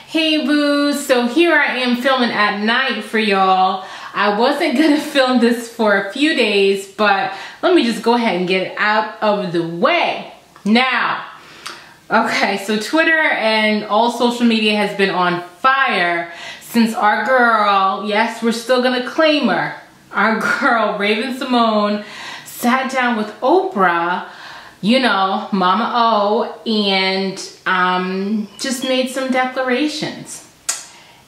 Hey boos, so here I am filming at night for y'all. I wasn't gonna film this for a few days, but let me just go ahead and get it out of the way. Now, okay, so Twitter and all social media has been on fire since our girl, yes, we're still gonna claim her, our girl Raven-Symoné sat down with Oprah, you know, Mama O, and just made some declarations.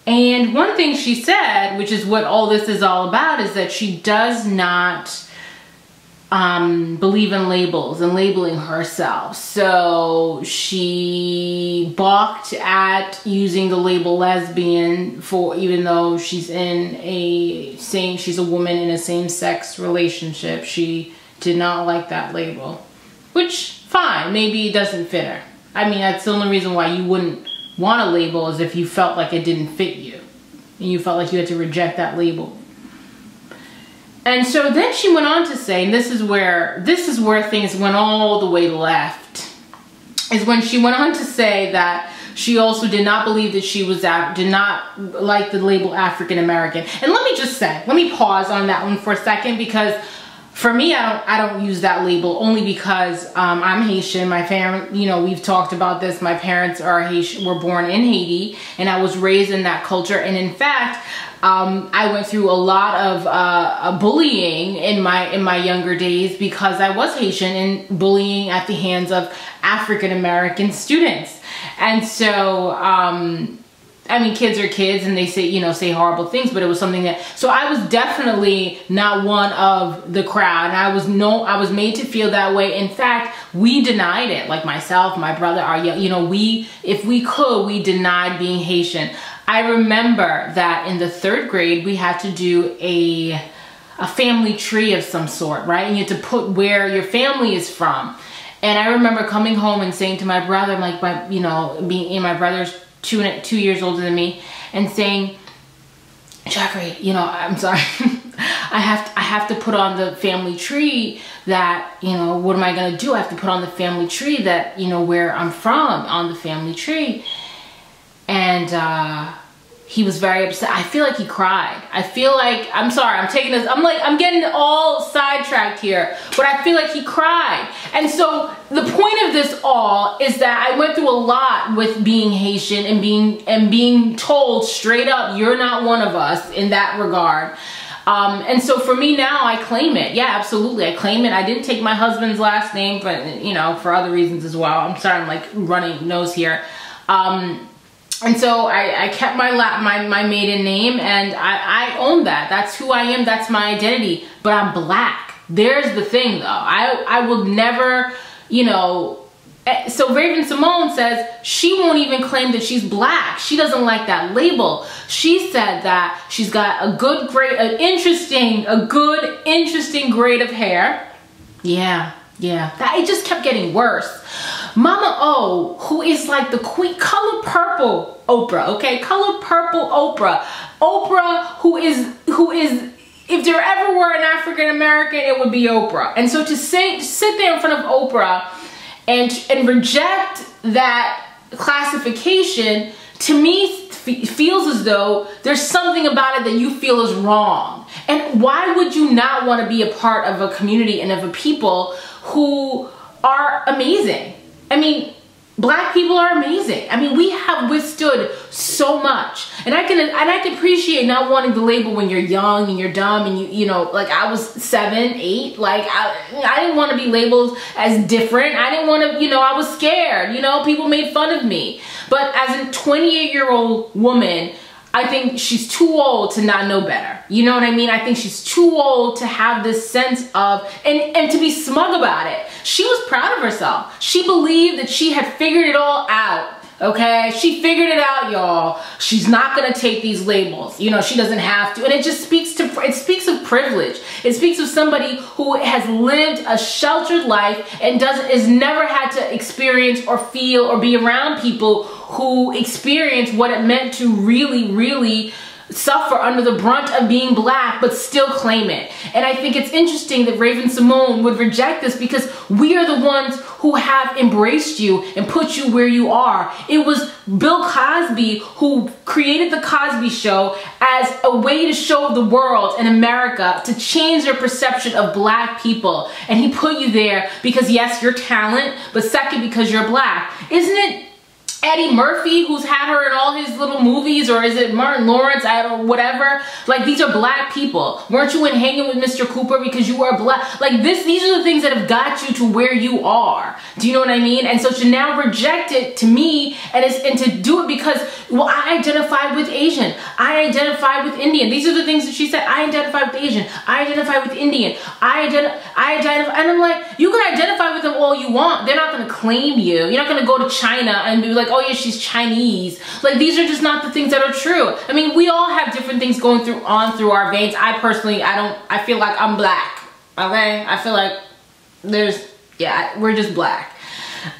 And one thing she said, which is what all this is all about, is that she does not believe in labels and labeling herself. So she balked at using the label lesbian for, even though she's in she's a woman in a same-sex relationship. She did not like that label. Which, fine, maybe it doesn't fit her. I mean, that's the only reason why you wouldn't want a label is if you felt like it didn't fit you. And you felt like you had to reject that label. And so then she went on to say, and this is where things went all the way left, is when she went on to say that she also did not believe that she was, did not like the label African American. And let me just say, let me pause on that one for a second, because for me, I don't use that label only because I'm Haitian. My family, you know, we've talked about this. My parents are Haitian, were born in Haiti, and I was raised in that culture. And in fact, I went through a lot of bullying in my younger days because I was Haitian, and bullying at the hands of African American students. And so, I mean, kids are kids and they say, you know, say horrible things, but it was something that, so I was definitely not one of the crowd. And I was made to feel that way. In fact, we denied it, like myself, my brother, you know, if we could, we denied being Haitian. I remember that in the 3rd grade, we had to do a family tree of some sort, right? And you had to put where your family is from. And I remember coming home and saying to my brother, like, you know, my brother's 2 years older than me, and saying, Jackery, you know, I'm sorry, I have to put on the family tree that, you know, what am I gonna do? I have to put on the family tree that, you know, where I'm from on the family tree. And he was very upset. I feel like he cried. I feel like, I'm sorry, I'm taking this, I'm getting all sidetracked here, but I feel like he cried. And so the point of this all is that I went through a lot with being Haitian and being told straight up, you're not one of us in that regard. And so for me now, I claim it. Yeah, absolutely, I claim it. I didn't take my husband's last name, but you know, for other reasons as well. I'm sorry, I'm like running nose here. And so I kept my maiden name, and I own that. That's who I am. That's my identity. But I'm black. There's the thing, though. I will never, you know. So Raven-Symoné says she won't even claim that she's black. She doesn't like that label. She said that she's got a good interesting grade of hair. Yeah. It just kept getting worse. Mama O, who is like the queen, color purple Oprah, okay? Color purple Oprah. Oprah, who is, if there ever were an African American, it would be Oprah. And so to sit there in front of Oprah and reject that classification, to me feels as though there's something about it that you feel is wrong. And why would you not want to be a part of a community and of a people who are amazing? I mean, black people are amazing. I mean, we have withstood so much, and I can appreciate not wanting the label when you're young and you're dumb and you know, like I was 7, 8, like I didn't want to be labeled as different. I didn't want to, you know, I was scared. You know, people made fun of me. But as a 28-year-old woman, I think she's too old to not know better. You know what I mean? I think she's too old to have this sense of, and to be smug about it. She was proud of herself. She believed that she had figured it all out. Okay, she figured it out, y'all. She's not gonna take these labels. You know, she doesn't have to. And it just speaks of privilege. It speaks of somebody who has lived a sheltered life and has never had to experience or feel or be around people who experience what it meant to really suffer under the brunt of being black but still claim it. And I think it's interesting that Raven-Symoné would reject this, because we are the ones who have embraced you and put you where you are. It was Bill Cosby who created the Cosby Show as a way to show the world and America to change their perception of black people. And he put you there because, yes, you're talent, but second, because you're black. Isn't it Eddie Murphy who's had her in all his little movies, or is it Martin Lawrence, I don't know, whatever? Like, these are black people. Weren't you in Hanging with Mr. Cooper because you were black? Like, these are the things that have got you to where you are. Do you know what I mean? And so to now reject it, to me, and to do it because, well, I identify with Asian, I identify with Indian. These are the things that she said. I identify with Asian, I identify with Indian, I identify, and I'm like, you can identify with them all you want. They're not going to claim you. You're not going to go to China and be like, oh yeah, she's Chinese. Like, these are just not the things that are true. I mean, we all have different things going through our veins. I personally, I feel like I'm black. Okay? I feel like we're just black.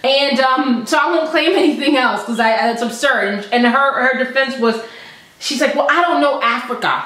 And so I won't claim anything else, because that's absurd. And her defense was, she's like, well, I don't know Africa.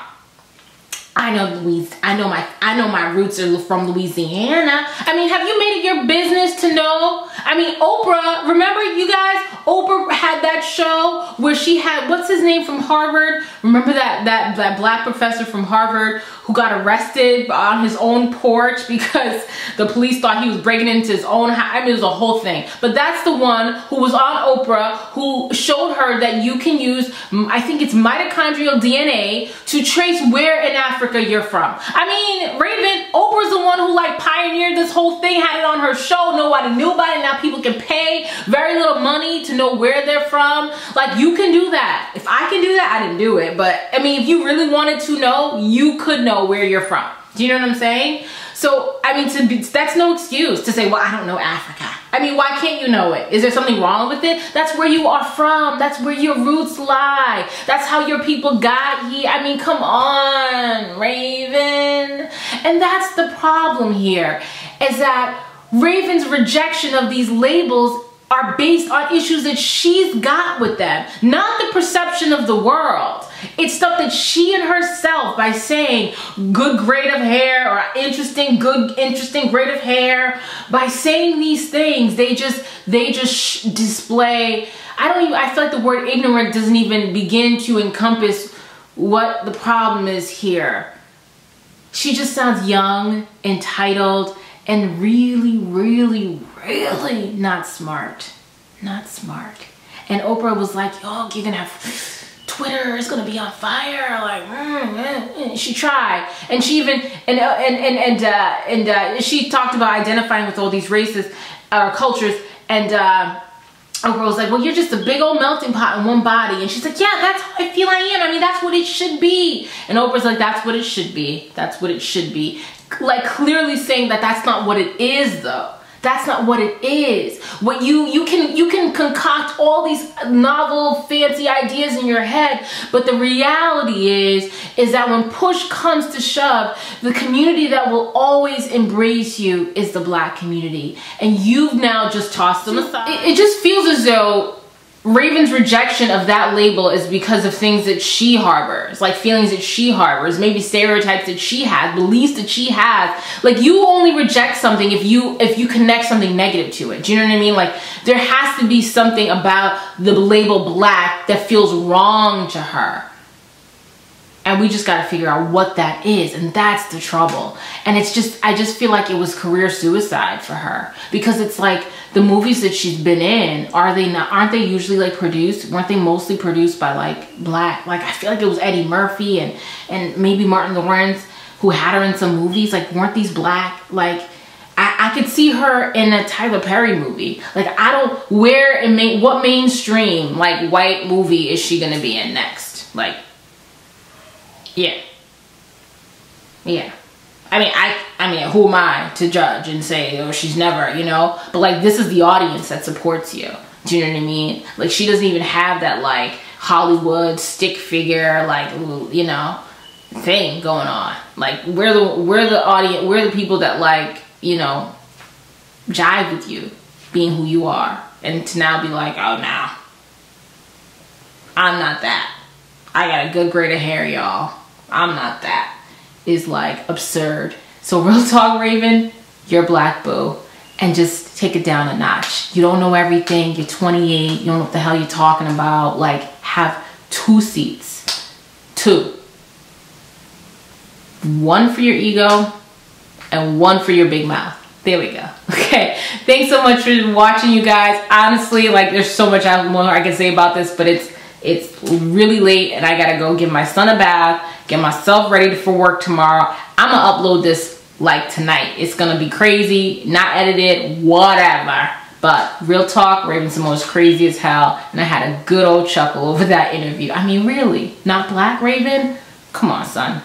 I know my roots are from Louisiana. I mean, have you made it your business to know? I mean, Oprah, remember you guys? Oprah had that show where she had, what's his name from Harvard? Remember that black professor from Harvard who got arrested on his own porch because the police thought he was breaking into his own house? I mean, it was a whole thing. But that's the one who was on Oprah, who showed her that you can use, I think it's mitochondrial DNA, to trace where in Africa you're from. I mean, Oprah's the one who like pioneered this whole thing, had it on her show, nobody knew about it, now people can pay very little money to know where they're from. Like, you can do that. If I can do that, I didn't do it, but I mean, if you really wanted to know, you could know where you're from. Do you know what I'm saying? So, I mean, that's no excuse to say, well, I don't know Africa. I mean, why can't you know it? Is there something wrong with it? That's where you are from. That's where your roots lie. That's how your people got here. I mean, come on, Raven. And that's the problem here, is that Raven's rejection of these labels are based on issues that she's got with them, not the perception of the world. It's stuff that she and herself, by saying good grade of hair or interesting grade of hair, by saying these things, they just display, I feel like the word ignorant doesn't even begin to encompass what the problem is here. She just sounds young, entitled, and really, really, really not smart. Not smart. And Oprah was like, oh, you're gonna have Twitter is gonna be on fire. Like, she tried, and she even she talked about identifying with all these races or cultures, and Oprah was like, well, you're just a big old melting pot in one body. And she's like, yeah, that's how I feel I am. I mean, that's what it should be. And Oprah's like, that's what it should be. That's what it should be. Like, clearly saying that that's not what it is, though. That's not what it is. What you can concoct all these novel, fancy ideas in your head, but the reality is that when push comes to shove, the community that will always embrace you is the black community, and you've now just tossed them aside. It just feels as though Raven's rejection of that label is because of things that she harbors, like feelings that she harbors, maybe stereotypes that she has, beliefs that she has. Like, you only reject something if you connect something negative to it. Do you know what I mean? Like, there has to be something about the label black that feels wrong to her. And we just got to figure out what that is, and that's the trouble. And it's just, I just feel like it was career suicide for her, because it's like the movies that she's been in, aren't they usually like produced? Weren't they mostly produced by like black? Like, I feel like it was Eddie Murphy and maybe Martin Lawrence who had her in some movies. Like, weren't these black? Like, I could see her in a Tyler Perry movie. Like, what mainstream like white movie is she gonna be in next? Like, yeah. I mean, who am I to judge and say, oh, she's never, you know? But like, this is the audience that supports you. Do you know what I mean? Like, she doesn't even have that like Hollywood stick figure, like, you know, thing going on. Like, we're the audience, we're the people that like, you know, jive with you being who you are. And to now be like, oh, no, I'm not that. I got a good grade of hair, y'all. I'm not that. It's like absurd. So real talk, Raven, you're black, boo. And just take it down a notch. You don't know everything. You're 28. You don't know what the hell you're talking about. Like, have 2 seats. 2. 1 for your ego and 1 for your big mouth. There we go. Okay. Thanks so much for watching, you guys. Honestly, like, there's so much more I can say about this, but it's really late and I gotta go give my son a bath, get myself ready for work tomorrow. I'm gonna upload this like tonight. It's gonna be crazy, not edited, whatever. But real talk, Raven-Symoné is crazy as hell, and I had a good old chuckle over that interview. I mean, really? Not black, Raven? Come on, son.